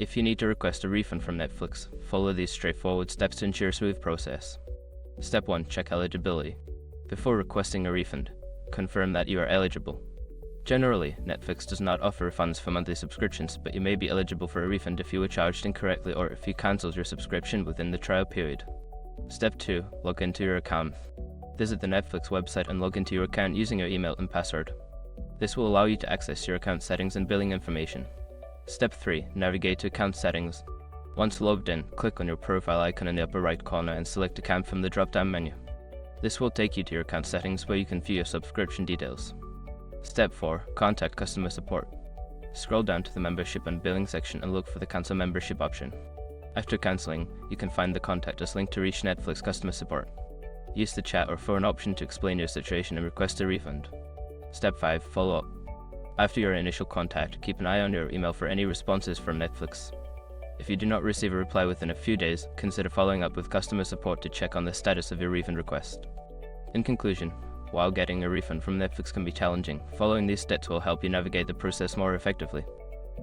If you need to request a refund from Netflix, follow these straightforward steps to ensure a smooth process. Step 1. Check eligibility. Before requesting a refund, confirm that you are eligible. Generally, Netflix does not offer refunds for monthly subscriptions, but you may be eligible for a refund if you were charged incorrectly or if you cancelled your subscription within the trial period. Step 2. Log into your account. Visit the Netflix website and log into your account using your email and password. This will allow you to access your account settings and billing information. Step 3. Navigate to account settings. Once logged in, click on your profile icon in the upper right corner and select Account from the drop-down menu. This will take you to your account settings where you can view your subscription details. Step 4. Contact customer support. Scroll down to the membership and billing section and look for the cancel membership option. After cancelling, you can find the contact us link to reach Netflix customer support. Use the chat or phone option to explain your situation and request a refund. Step 5. Follow up. After your initial contact, keep an eye on your email for any responses from Netflix. If you do not receive a reply within a few days, consider following up with customer support to check on the status of your refund request. In conclusion, while getting a refund from Netflix can be challenging, following these steps will help you navigate the process more effectively.